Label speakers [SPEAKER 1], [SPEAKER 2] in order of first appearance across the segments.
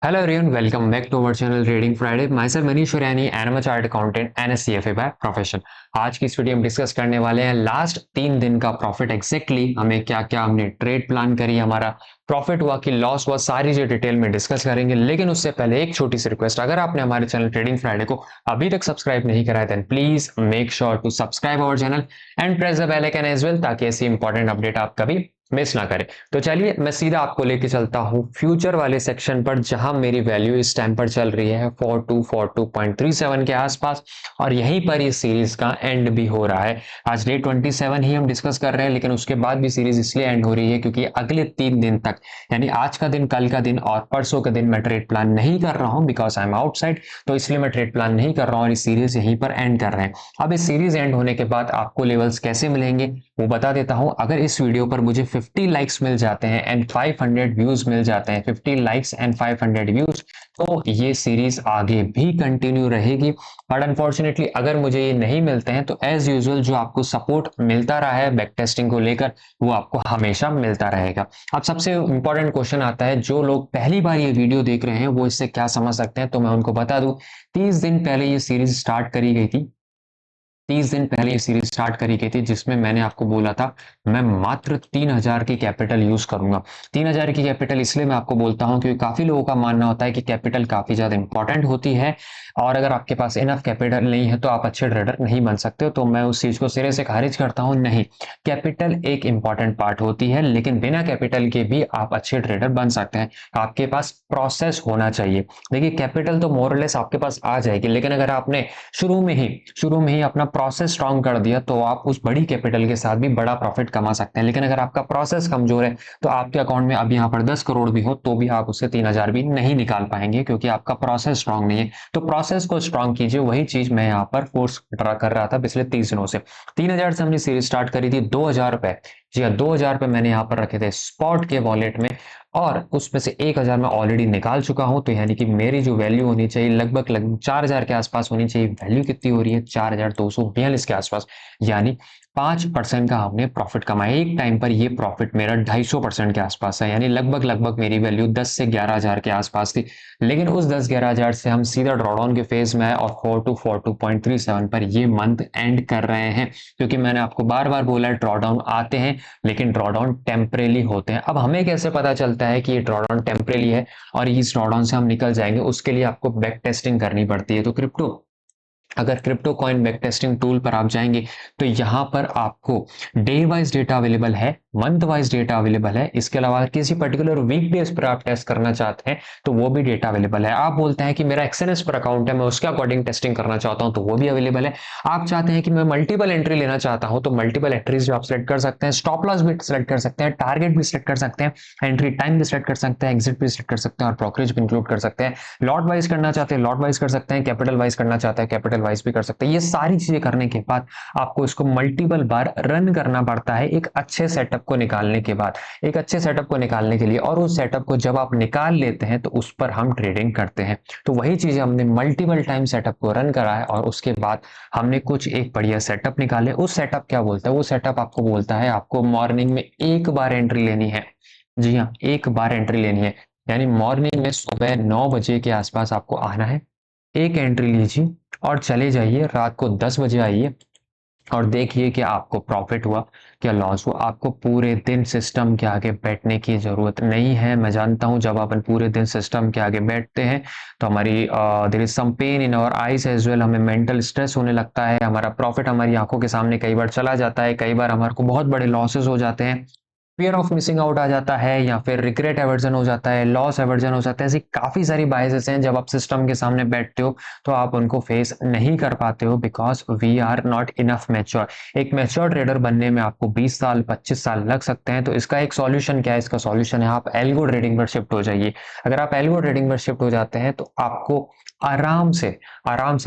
[SPEAKER 1] Hello everyone, welcome back to our channel Trading Friday. Myself Manish Suryani and I'm a chartered accountant and a CFA by profession. आज की इस video में discuss करने वाले हैं last 3 दिन का प्रॉफिट एग्जैक्टली हमें क्या क्या हमने ट्रेड प्लान करी, हमारा प्रॉफिट हुआ कि लॉस हुआ, सारी चीज डिटेल में डिस्कस करेंगे। लेकिन उससे पहले एक छोटी सी रिक्वेस्ट, अगर आपने हमारे चैनल ट्रेडिंग फ्राइडे को अभी तक सब्सक्राइब नहीं करा है then please make sure to subscribe our channel and press the bell icon as well, ताकि ऐसी इंपॉर्टेंट अपडेट आप कभी मिस ना करें। तो चलिए मैं सीधा आपको लेके चलता हूँ फ्यूचर वाले सेक्शन पर, जहां मेरी वैल्यू इस टाइम पर चल रही है 4242.37 के आसपास, और यहीं पर ये सीरीज का एंड भी हो रहा है। आज डे 27 ही हम डिस्कस कर रहे हैं, लेकिन उसके बाद भी सीरीज इसलिए एंड हो रही है क्योंकि अगले 3 दिन तक, यानी आज का दिन, कल का दिन और परसों का दिन मैं ट्रेड प्लान नहीं कर रहा हूं बिकॉज आई एम आउटसाइड। तो इसलिए मैं ट्रेड प्लान नहीं कर रहा हूं और इस सीरीज यहीं पर एंड कर रहे हैं। अब इस सीरीज एंड होने के बाद आपको लेवल्स कैसे मिलेंगे वो बता देता हूं। अगर इस वीडियो पर मुझे 50 लाइक्स मिल जाते हैं एंड 500 व्यूज मिल जाते हैं, 50 लाइक्स एंड 500 व्यूज, तो ये सीरीज आगे भी कंटिन्यू रहेगी। बट अनफॉर्चुनेटली अगर मुझे ये नहीं मिलते हैं तो एज यूजुअल जो आपको सपोर्ट मिलता रहा है बैक टेस्टिंग को लेकर, वो आपको हमेशा मिलता रहेगा। अब सबसे इंपॉर्टेंट क्वेश्चन आता है, जो लोग पहली बार ये वीडियो देख रहे हैं वो इससे क्या समझ सकते हैं, तो मैं उनको बता दूं। 30 दिन पहले ये सीरीज स्टार्ट करी गई थी, 30 दिन पहले ये सीरीज स्टार्ट करी गई थी, जिसमें मैंने आपको बोला था मैं मात्र 3000 की कैपिटल यूज करूंगा। 3000 की कैपिटल इसलिए मैं आपको बोलता हूं क्योंकि काफी लोगों का मानना होता है कि कैपिटल काफी ज्यादा इंपॉर्टेंट होती है, और अगर आपके पास इनफ कैपिटल नहीं है तो आप अच्छे ट्रेडर नहीं बन सकते हो। तो मैं उस चीज को सिरे से खारिज करता हूं। नहीं, कैपिटल एक इंपॉर्टेंट पार्ट होती है, लेकिन बिना कैपिटल के भी आप अच्छे ट्रेडर बन सकते हैं। आपके पास प्रोसेस होना चाहिए। देखिए, कैपिटल तो मोरलेस आपके पास आ जाएगी, लेकिन अगर आपने शुरू में ही अपना प्रोसेस स्ट्रांग कर दिया तो आप उस बड़ी कैपिटल के साथ भी बड़ा प्रॉफिट कमा सकते हैं। लेकिन अगर आपका प्रोसेस कमजोर है तो आपके अकाउंट में अब यहाँ पर 10 करोड़ भी हो तो भी आप उससे 3000 भी नहीं निकाल पाएंगे, क्योंकि आपका प्रोसेस स्ट्रांग नहीं है। तो प्रोसेस को स्ट्रांग कीजिए, वही चीज मैं यहाँ पर फोर्स ड्रा कर रहा था पिछले 30 दिनों से। 3000 से हमने सीरीज स्टार्ट करी थी, 2000 रुपए, जी हाँ 2000 रुपए मैंने यहाँ पर रखे थे स्पॉट के वॉलेट में, और उसमें से 1000 मैं ऑलरेडी निकाल चुका हूं। तो यानी कि मेरी जो वैल्यू होनी चाहिए लगभग 4000 के आसपास होनी चाहिए। वैल्यू कितनी हो रही है? 4242 के आसपास, यानी 5% का हमने प्रॉफिट कमाया। एक टाइम पर ये प्रॉफिट मेरा 250% के आसपास है, यानी लगभग मेरी वैल्यू 10 से 11000 के आसपास थी। लेकिन उस 10-11000 से हम सीधा ड्रॉडाउन के फेज में आए और 4242.37 पर ये मंथ एंड कर रहे हैं। क्योंकि मैंने आपको बार बार बोला है ड्रॉडाउन आते हैं, लेकिन ड्रॉडाउन टेम्परेली होते हैं। अब हमें कैसे पता चलता है कि ये ड्रॉडाउन टेम्परेली है और इस ड्रॉडाउन से हम निकल जाएंगे? उसके लिए आपको बैक टेस्टिंग करनी पड़ती है। तो अगर crypto coin back testing tool पर आप जाएंगे तो यहां पर आपको डे वाइज डेटा अवेलेबल है, मंथ वाइज डेटा अवेलेबल है। इसके अलावा किसी पर्टिकुलर वीक डेज पर आप टेस्ट करना चाहते हैं तो वो भी डेटा अवेलेबल है। आप बोलते हैं कि मेरा एक्सएनएस पर अकाउंट है, मैं उसके अकॉर्डिंग टेस्टिंग करना चाहता हूं, तो वो भी अवेलेबल है। आप चाहते हैं कि मैं मल्टीपल एंट्री लेना चाहता हूं तो मल्टीपल एंट्रीज आप सेलेक्ट कर सकते हैं, स्टॉप लॉस भी सेलेक्ट कर सकते हैं, टारगेट भी सेलेक्ट कर सकते हैं, एंट्री टाइम भी सेलेक्ट कर सकते हैं, एग्जिट भी सेलेक्ट कर सकते हैं, और ब्रोकरेज भी इंक्लूड कर सकते हैं। लॉट वाइज करना चाहते हैं लॉट वाइज कर सकते हैं, कैपिटल वाइज करना चाहते हैं कैपिटल वाइज भी कर सकते हैं। ये सारी चीजें करने के बाद आपको इसको मल्टीपल बार रन करना पड़ता है एक अच्छे सेटअप को निकालने के बाद, एक अच्छे सेटअप को निकालने के लिए। और उस सेटअप को जब आप निकाल लेते हैं तो उस पर हम ट्रेडिंग करते हैं। तो वही चीजें हमने मल्टीपल टाइम सेटअप को रन करा है और उसके बाद हमने कुछ एक बढ़िया सेटअप निकाले। उस सेटअप क्या बोलता है? वो सेटअप आपको बोलता है आपको मॉर्निंग में एक बार एंट्री लेनी है। जी हाँ, एक बार एंट्री लेनी है, यानी मॉर्निंग में सुबह 9 बजे के आसपास आपको आना है, एक एंट्री लीजिए और चले जाइए। रात को 10 बजे आइए और देखिए कि आपको प्रॉफिट हुआ क्या लॉस हुआ। आपको पूरे दिन सिस्टम के आगे बैठने की जरूरत नहीं है। मैं जानता हूं जब अपन पूरे दिन सिस्टम के आगे बैठते हैं तो हमारी there is some pain in our eyes as well, हमें मेंटल स्ट्रेस होने लगता है, हमारा प्रॉफिट हमारी आंखों के सामने कई बार चला जाता है, कई बार हमारे को बहुत बड़े लॉसेस हो जाते हैं, फियर ऑफ मिसिंग आउट आ जाता है, या फिर रिग्रेट एवर्जन हो जाता है, लॉस एवर्जन हो जाता है। ऐसी काफी सारी बायसेस हैं, जब आप सिस्टम के सामने बैठते हो तो आप उनको फेस नहीं कर पाते हो because we are not enough mature. एक मैच्योर ट्रेडर बनने में आपको 20 साल 25 साल लग सकते हैं। तो इसका एक सॉल्यूशन क्या है? इसका सॉल्यूशन है आप एल्गो ट्रेडिंग पर शिफ्ट हो जाइए। अगर आप एल्गो ट्रेडिंग पर शिफ्ट हो जाते हैं तो आपको आराम से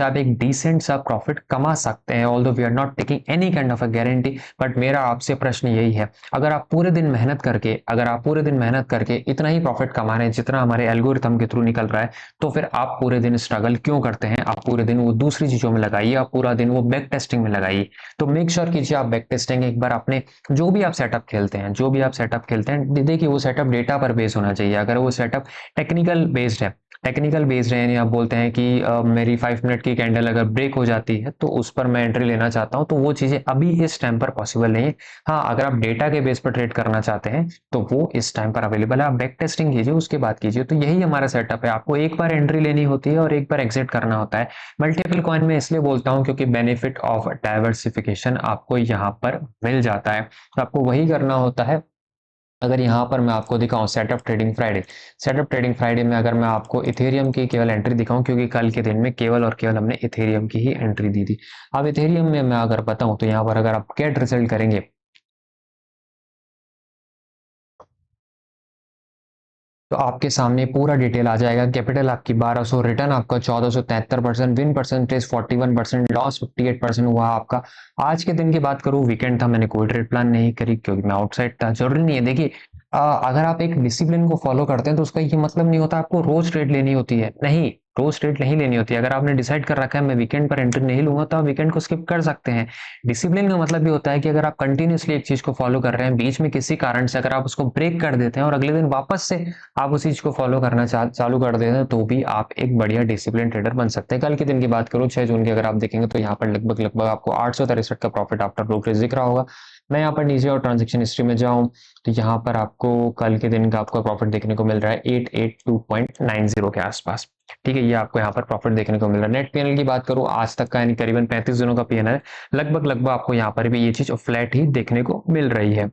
[SPEAKER 1] आप एक डिसेंट सा प्रॉफिट कमा सकते हैं। Although we are not taking any kind of a guarantee, but मेरा आपसे प्रश्न यही है, अगर आप पूरे दिन मेहनत करके इतना ही प्रॉफिट कमा रहे हैं जितना हमारे एल्गोरिथम के थ्रू निकल रहा है, तो फिर आप पूरे दिन स्ट्रगल क्यों करते हैं? आप पूरे दिन वो दूसरी चीजों में लगाइए, आप पूरा दिन वो बैक टेस्टिंग में लगाइए। तो मेक श्योर कीजिए आप बैक टेस्टिंग एक बार अपने जो भी आप सेटअप खेलते हैं देखिए वो सेटअप डेटा पर बेस होना चाहिए। अगर वो सेटअप टेक्निकल बेस्ड है टेक्निकल बेस्ड है, यानी आप बोलते हैं कि मेरी 5 मिनट की कैंडल अगर ब्रेक हो जाती है तो उस पर मैं एंट्री लेना चाहता हूं, तो वो चीजें अभी इस टाइम पर पॉसिबल नहीं है। हाँ, अगर आप डेटा के बेस पर ट्रेड करना चाहते हैं तो वो इस टाइम पर अवेलेबल है, आप बैक टेस्टिंग कीजिए उसके बाद कीजिए। तो यही हमारा सेटअप है, आपको एक बार एंट्री लेनी होती है और एक बार एग्जिट करना होता है। मल्टीपल कॉइन में इसलिए बोलता हूँ क्योंकि बेनिफिट ऑफ डाइवर्सिफिकेशन आपको यहाँ पर मिल जाता है, तो आपको वही करना होता है। अगर यहाँ पर मैं आपको दिखाऊं सेटअप ट्रेडिंग फ्राइडे में अगर मैं आपको इथेरियम की केवल एंट्री दिखाऊं, क्योंकि कल के दिन में केवल और केवल हमने इथेरियम की ही एंट्री दी थी। अब इथेरियम में मैं अगर बताऊं तो यहाँ पर अगर आप गेट रिजल्ट करेंगे तो आपके सामने पूरा डिटेल आ जाएगा। कैपिटल आपकी 1200, रिटर्न आपका 1473%, विन परसेंटेज 41%, लॉस 58% हुआ आपका। आज के दिन की बात करूं, वीकेंड था, मैंने कोई ट्रेड प्लान नहीं करी क्योंकि मैं आउटसाइड था। जरूरी नहीं है, देखिए अगर आप एक डिसिप्लिन को फॉलो करते हैं तो उसका ये मतलब नहीं होता आपको रोज ट्रेड लेनी होती है, नहीं, रोज ट्रेड नहीं लेनी होती है। अगर आपने डिसाइड कर रखा है मैं वीकेंड पर एंट्री नहीं लूंगा तो आप वीकेंड को स्किप कर सकते हैं। डिसिप्लिन का मतलब ये होता है कि अगर आप कंटिन्यूसली एक चीज को फॉलो कर रहे हैं, बीच में किसी कारण से अगर आप उसको ब्रेक कर देते हैं और अगले दिन वापस से आप उस चीज को फॉलो करना चालू कर देते हैं तो भी आप एक बढ़िया डिसिप्लिन ट्रेडर बन सकते हैं। कल के दिन की बात करूं 6 जून की, अगर आप देखेंगे तो यहाँ पर लगभग लगभग आपको 863 का प्रॉफिट आफ्टर ब्रोकरेज दिख रहा होगा। मैं यहाँ पर नीचे और ट्रांजेक्शन हिस्ट्री में जाऊं तो यहाँ पर आपको कल के दिन का आपको प्रॉफिट देखने को मिल रहा है 882.90 के आसपास। ठीक है, ये आपको यहाँ पर प्रॉफिट देखने को मिल रहा है। नेट पीएनएल की बात करूं आज तक का, यानी करीबन 35 दिनों का पीएनएल है, लगभग लगभग आपको यहाँ पर भी ये चीज फ्लैट ही देखने को मिल रही है।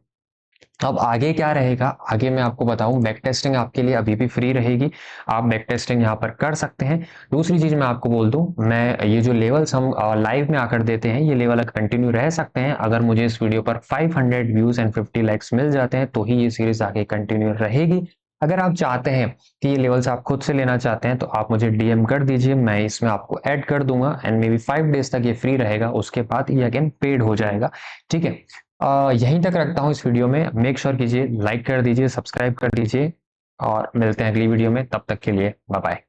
[SPEAKER 1] अब आगे क्या रहेगा, आगे मैं आपको बताऊं, बैक टेस्टिंग आपके लिए अभी भी फ्री रहेगी, आप बैक टेस्टिंग यहाँ पर कर सकते हैं। दूसरी चीज मैं आपको बोल दूं, मैं ये जो लेवल्स हम लाइव में आकर देते हैं, ये लेवल कंटिन्यू रह सकते हैं। अगर मुझे इस वीडियो पर 500 व्यूज एंड 50 लाइक्स मिल जाते हैं तो ही ये सीरीज आगे कंटिन्यू रहेगी। अगर आप चाहते हैं कि ये लेवल्स आप खुद से लेना चाहते हैं तो आप मुझे डीएम कर दीजिए, मैं इसमें आपको ऐड कर दूंगा एंड मे बी 5 डेज तक ये फ्री रहेगा, उसके बाद ये अगेन पेड हो जाएगा। ठीक है, यहीं तक रखता हूँ इस वीडियो में। मेक श्योर कीजिए, लाइक कर दीजिए, सब्सक्राइब कर दीजिए और मिलते हैं अगली वीडियो में। तब तक के लिए बाय बाय।